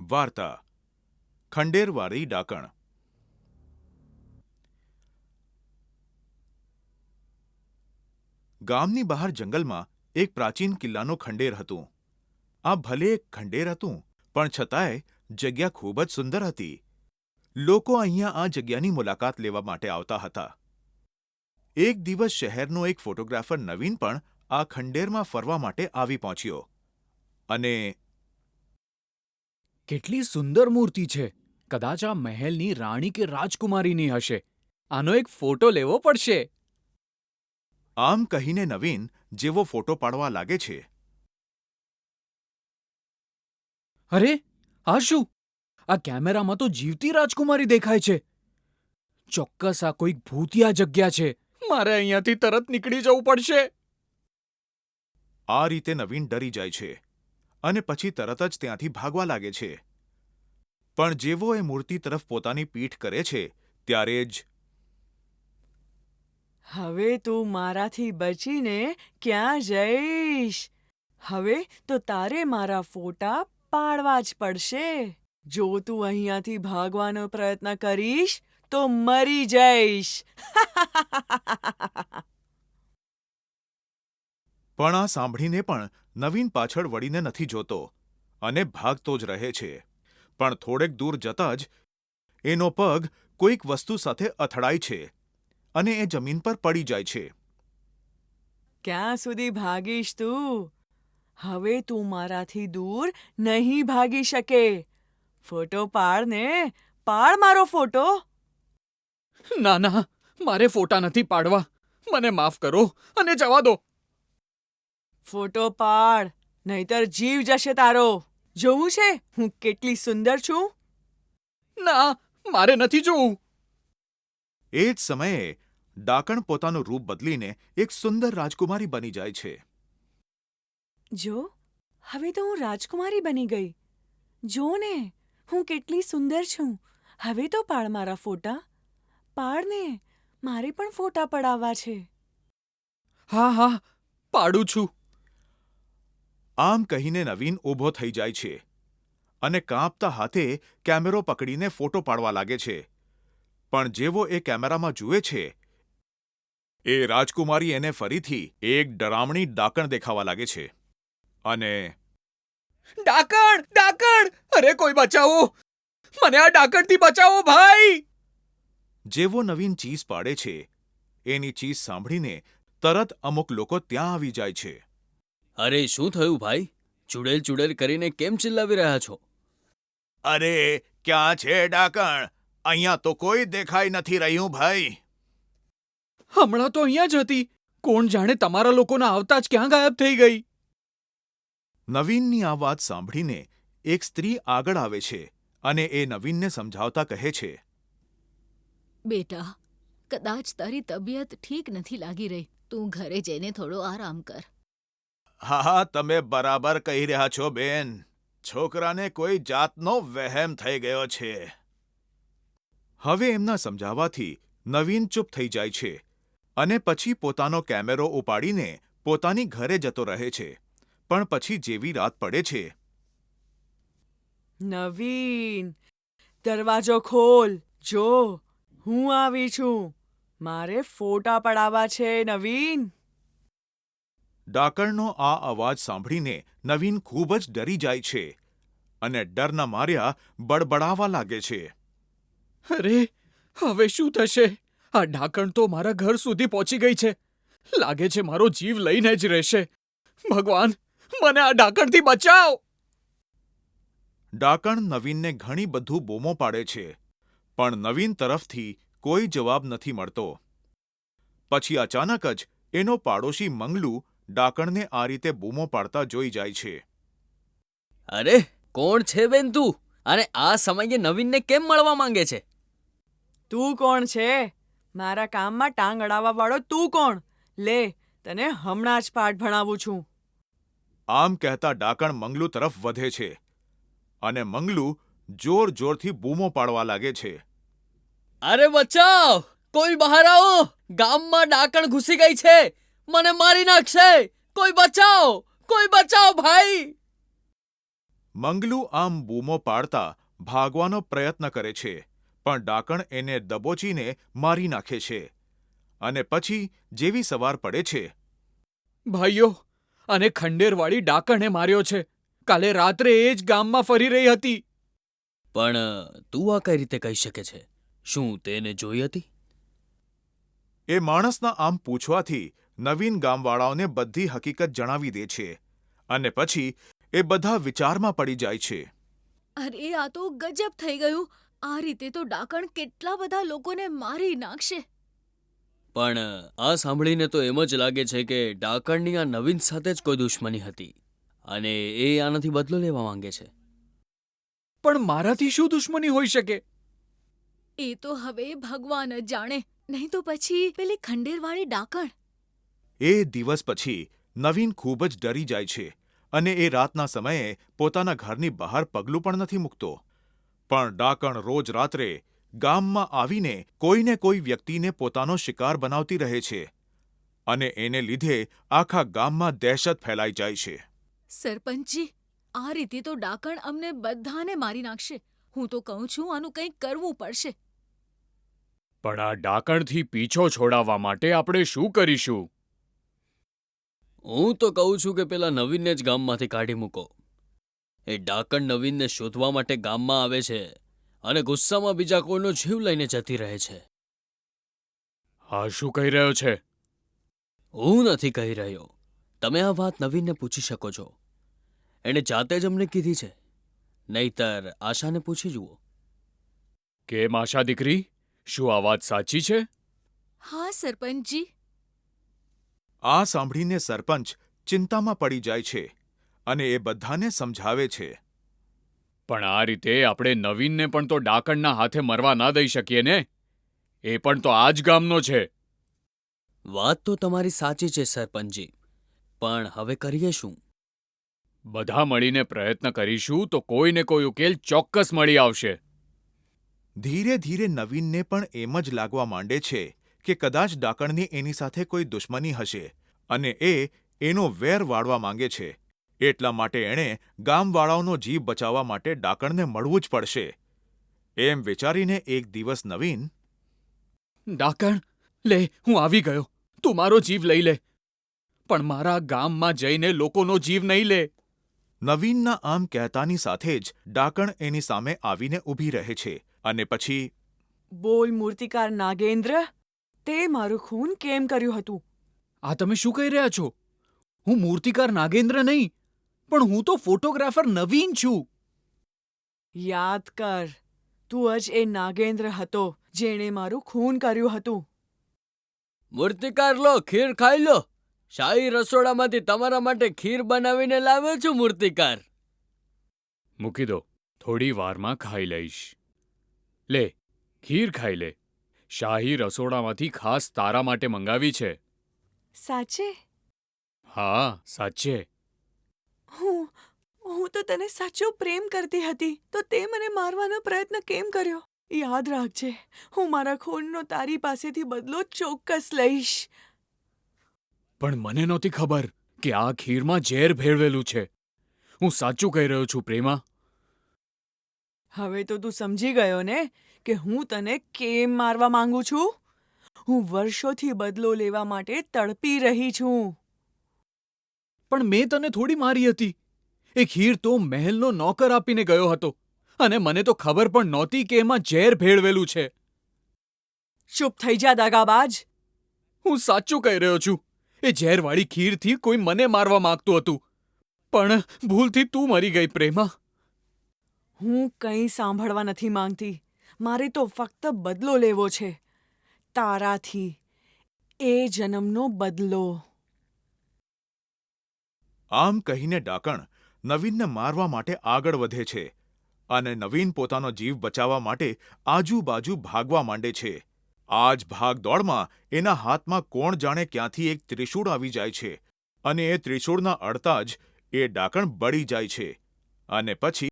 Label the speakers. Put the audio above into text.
Speaker 1: વાર્તા ખંડેરવાળી ડાકણ. ગામની બહાર જંગલમાં એક પ્રાચીન કિલ્લાનું ખંડેર હતું. આ ભલે એક ખંડેર હતું, પણ છતાંય જગ્યા ખૂબ જ સુંદર હતી. લોકો અહીંયા આ જગ્યાની મુલાકાત લેવા માટે આવતા હતા. એક દિવસ શહેરનો એક ફોટોગ્રાફર નવીન પણ આ ખંડેરમાં ફરવા માટે આવી પહોંચ્યો અને
Speaker 2: કેટલી સુંદર મૂર્તિ છે! કદાચ આ મહેલની રાણી કે રાજકુમારીની હશે. આનો એક ફોટો લેવો પડશે.
Speaker 1: આમ કહીને નવીન જેવો ફોટો પાડવા લાગે છે.
Speaker 2: અરે, આ શું? આ કેમેરામાં તો જીવતી રાજકુમારી દેખાય છે. ચોક્કસ આ કોઈક ભૂતિયા જગ્યા છે. મારે અહીંયાથી તરત નીકળી જવું પડશે.
Speaker 1: આ રીતે નવીન ડરી જાય છે અને પછી તરત જ ત્યાંથી ભાગવા લાગે છે. પણ જેવો એ મૂર્તિ તરફ પોતાની પીઠ કરે છે ત્યારે જ
Speaker 3: હવે તું મારાથી બચીને ક્યાં જઈશ? હવે તો તારે મારા ફોટા પાડવા જ પડશે. જો તું અહીંયાથી ભાગવાનો પ્રયત્ન કરીશ તો મરી જઈશ.
Speaker 1: પણ આ સાંભળીને પણ નવીન પાછળ વળીને નથી જોતો અને ભાગતો જ રહે છે. પણ થોડેક દૂર જતાં જ એનો પગ કોઈક વસ્તુ સાથે અથડાય છે અને એ જમીન પર પડી જાય છે.
Speaker 3: ક્યાં સુધી ભાગીશ તું? હવે તું મારાથી દૂર નહીં ભાગી શકે. ફોટો પાડ ને, પાડ મારો ફોટો.
Speaker 2: ના ના, મારે ફોટા નથી પાડવા. મને માફ કરો અને જવા દો.
Speaker 3: ફોટો પાડ, નહીતર જીવ જશે તારો. જોવું છે હું કેટલી સુંદર છું?
Speaker 2: ના, મારે નથી જોવું.
Speaker 1: એ જ સમયે ડાકણ પોતાનું રૂપ બદલીને એક સુંદર રાજકુમારી બની જાય છે.
Speaker 3: જો, હવે તો હું રાજકુમારી બની ગઈ. જો ને, હું કેટલી સુંદર છું. હવે તો પાડ મારા ફોટા. પાડ ને, મારે પણ ફોટા પડાવવા છે.
Speaker 2: હા હા, પાડું છું.
Speaker 1: આમ કહીને નવીન ઊભો થઈ જાય છે અને કાંપતા હાથે કેમેરો પકડીને ફોટો પાડવા લાગે છે. પણ જેવો એ કેમેરામાં જુએ છે, એ રાજકુમારી એને ફરીથી એક ડરામણી ડાકણ દેખાવા લાગે છે અને
Speaker 2: ડાકણ! ડાકણ! અરે કોઈ બચાવો! મને આ ડાકણથી બચાવો, ભાઈ!
Speaker 1: જેવો નવીન ચીસ પાડે છે, એની ચીસ સાંભળીને તરત અમુક લોકો ત્યાં આવી જાય છે.
Speaker 4: અરે શું થયું ભાઈ? ચુડેલ ચુડેલ કરીને કેમ ચિલ્લાવી રહ્યા છો?
Speaker 1: અરે, ક્યાં છે ડાકણ? અહીંયા તો કોઈ દેખાઈ નથી રહ્યું ભાઈ.
Speaker 2: હમણાં તો અહીંયા જ હતી. કોણ જાણે તમારા લોકોના આવતા જ ક્યાં ગાયબ થઈ ગઈ?
Speaker 1: નવીનની આ વાત સાંભળીને એક સ્ત્રી આગળ આવે છે અને એ નવીનને સમજાવતા કહે છે.
Speaker 5: બેટા, કદાચ તારી તબિયત ઠીક નથી લાગી રહી. તું ઘરે જઈને થોડો આરામ કર.
Speaker 1: હા, તમે બરાબર કહી રહ્યા છો બેન. છોકરાને કોઈ જાતનો વહેમ થઈ ગયો છે. હવે એમના સમજાવવાથી નવીન ચૂપ થઈ જાય છે અને પછી પોતાનો કેમેરો ઉપાડીને પોતાની ઘરે જતો રહે છે. પણ પછી જેવી રાત પડે છે,
Speaker 3: નવીન, દરવાજો ખોલ. જો, હું આવી છું. મારે ફોટા પડાવવા છે, નવીન.
Speaker 1: ડાકણનો આ અવાજ સાંભળીને નવીન ખૂબ જ ડરી જાય છે અને ડરના માર્યા બડબડાવા લાગે છે.
Speaker 2: અરે, હવે શું થશે? આ ડાકણ તો મારા ઘર સુધી પહોંચી ગઈ છે. લાગે છે મારો જીવ લઈને જ રહેશે. ભગવાન, મને આ ડાકણથી બચાવ!
Speaker 1: ડાકણ નવીનને ઘણી બધું બૂમો પાડે છે, પણ નવીન તરફથી કોઈ જવાબ નથી મળતો. પછી અચાનક જ એનો પાડોશી મંગલુ ડાકણને આ રીતે બૂમો પાડતા જોઈ જાય છે.
Speaker 4: અરે, કોણ છે બેન તું? અને આ સમયે નવીનને કેમ મળવા માંગે છે?
Speaker 3: તું કોણ છે? મારા કામમાં ટાંગ અડાવવા વાળો તું કોણ? લે, તને હમણાં જ પાઠ ભણાવું છું.
Speaker 1: આમ કહેતા ડાકણ મંગલુ તરફ વધે છે અને મંગલુ જોર જોરથી બૂમો પાડવા લાગે છે.
Speaker 4: અરે બચાવ! કોઈ બહાર આવો! ગામમાં ડાકણ ઘૂસી ગઈ છે. મને મારી નાખશે. કોઈ બચાવ! કોઈ બચાવ ભાઈ!
Speaker 1: મંગલુ આમ બૂમો પાડતા ભાગવાનો પ્રયત્ન કરે છે, પણ ડાકણ એને દબોચીને મારી નાખે છે. અને પછી જેવી સવાર પડે છે,
Speaker 2: ભાઈઓ, અને ખંડેરવાળી ડાકણે માર્યો છે. કાલે રાત્રે એ જ ગામમાં ફરી રહી હતી.
Speaker 4: પણ તું આ કઈ રીતે કહી શકે છે? શું તેને જોઈ હતી?
Speaker 1: એ માણસના આમ પૂછવાથી નવીન ગામવાળાઓને બધી હકીકત જણાવી દે છે. અને પછી એ બધા વિચારમાં પડી જાય છે.
Speaker 5: અરે આ તો ગજબ થઈ ગયું. આ રીતે તો ડાકણ કેટલા બધા લોકોને મારી નાખશે.
Speaker 4: પણ આ સાંભળીને તો એમ જ લાગે છે કે ડાકણની આ નવીન સાથે જ કોઈ દુશ્મની હતી અને એ આનાથી બદલો લેવા માંગે છે.
Speaker 2: પણ મારાથી શું દુશ્મની હોઈ શકે?
Speaker 5: એ તો હવે ભગવાન જ જાણે. નહીં તો પછી પેલી ખંડેરવાળી ડાકણ.
Speaker 1: એ દિવસ પછી નવીન ખૂબ જ ડરી જાય છે અને એ રાતના સમયે પોતાના ઘરની બહાર પગલું પણ નથી મૂકતો. પણ ડાકણ રોજ રાત્રે ગામમાં આવીને કોઈને કોઈ વ્યક્તિને પોતાનો શિકાર બનાવતી રહે છે અને એને લીધે આખા ગામમાં દહેશત ફેલાઈ જાય છે.
Speaker 5: સરપંચજી, આ રીતે તો ડાકણ અમને બધાને મારી નાખશે. હું તો કહું છું આનું કંઈક કરવું પડશે.
Speaker 2: પણ આ ડાકણથી પીછો છોડાવવા માટે આપણે શું કરીશું?
Speaker 4: હું તો કહું છું કે પેલા નવીનને જ ગામમાંથી કાઢી મૂકો. એ ડાકણ નવીનને શોધવા માટે ગામમાં આવે છે અને ગુસ્સામાં બીજા કોઈનો જીવ લઈને જતી રહે છે.
Speaker 2: આ શું કહી રહ્યો છે?
Speaker 4: હું નથી કહી રહ્યો. તમે આ વાત નવીનને પૂછી શકો છો. એણે જાતે જ અમને કીધી છે. નહીતર આશાને પૂછી જુઓ.
Speaker 2: કેમ આશા દીકરી, શું આ વાત સાચી છે?
Speaker 5: હા સરપંચજી.
Speaker 1: આ સાંભળીને સરપંચ ચિંતામાં પડી જાય છે અને એ બધાને સમજાવે છે.
Speaker 2: પણ આ રીતે આપણે નવીનને પણ તો ડાકણના હાથે મરવા ના દઈ શકીએ ને. એ પણ તો આ જ ગામનો છે.
Speaker 4: વાત તો તમારી સાચી છે સરપંચજી, પણ હવે કરીએ શું?
Speaker 2: બધા મળીને પ્રયત્ન કરીશું તો કોઈને કોઈ ઉકેલ ચોક્કસ મળી આવશે.
Speaker 1: ધીરે ધીરે નવીનને પણ એમ જ લાગવા માંડે છે કે કદાચ ડાકણની એની સાથે કોઈ દુશ્મની હશે અને એ એનો વેર વાળવા માંગે છે. એટલા માટે એણે ગામવાળાઓનો જીવ બચાવવા માટે ડાકણને મળવું જ પડશે. એમ વિચારીને એક દિવસ નવીન,
Speaker 2: ડાકણ, લે, હું આવી ગયો. તું મારો જીવ લઈ લે, પણ મારા ગામમાં જઈને લોકોનો જીવ નહીં લે.
Speaker 1: નવીનના આમ કહેતાની સાથે જ ડાકણ એની સામે આવીને ઊભી રહે છે અને પછી,
Speaker 3: બોલ મૂર્તિકાર નાગેન્દ્ર, તે મારું ખૂન કેમ કર્યું હતું?
Speaker 2: આ તમે શું કહી રહ્યા છો? હું મૂર્તિકાર નાગેન્દ્ર નહીં, પણ હું તો ફોટોગ્રાફર નવીન છું.
Speaker 3: યાદ કર, તું જ એ નાગેન્દ્ર હતો જેણે મારું ખૂન કર્યું હતું.
Speaker 4: મૂર્તિકાર, લો, ખીર ખાઈ લો. શાહી રસોડામાંથી તમારા માટે ખીર બનાવીને લાવ્યો છું મૂર્તિકાર.
Speaker 2: મૂકી દો, થોડી વારમાં ખાઈ લઈશ. લે, ખીર ખાઈ લે. શાહી રસોડામાંથી ખાસ તારા માટે મંગાવી છે.
Speaker 3: સાચે?
Speaker 2: હા, સાચે.
Speaker 3: હું તો તને સાચો પ્રેમ કરતી હતી, તો તે મને મારવાનો પ્રયત્ન કેમ કર્યો? યાદ રાખજે, હું મારા ખૂનનો તારી પાસેથી બદલો ચોક્કસ લઈશ.
Speaker 2: પણ મને નહોતી ખબર કે આ ખીરમાં ઝેર ભેળવેલું છે. હું સાચું કહી રહ્યો છું, પ્રેમા.
Speaker 3: હવે તો તું સમજી ગયો ને કે હું તને કેમ મારવા માંગુ છું? હું વર્ષોથી બદલો લેવા માટે તડપી રહી છું.
Speaker 2: પણ મેં તને થોડી મારી હતી. એ ખીર તો મહેલનો નોકર આપીને ગયો હતો અને મને તો ખબર પણ નહોતી કે એમાં ઝેર ભેળવેલું છે.
Speaker 3: ચૂપ થઈ જા, દગાબાજ.
Speaker 2: હું સાચું કહી રહ્યો છું. એ ઝેરવાળી ખીરથી કોઈ મને મારવા માંગતું હતું, પણ ભૂલથી તું મરી ગઈ, પ્રેમા.
Speaker 3: હું કંઈ સાંભળવા નથી માંગતી. મારે તો ફક્ત બદલો લેવો છે. તારાથી. એ જન્મનો બદલો.
Speaker 1: આમ કહીને ડાકણ નવીનને મારવા માટે આગળ વધે છે અને નવીન પોતાનો જીવ બચાવવા માટે આજુબાજુ ભાગવા માંડે છે. આ જ ભાગદોડમાં એના હાથમાં કોણ જાણે ક્યાંથી એક ત્રિશૂળ આવી જાય છે અને એ ત્રિશૂળના અડતા જ એ ડાકણ બળી જાય છે અને પછી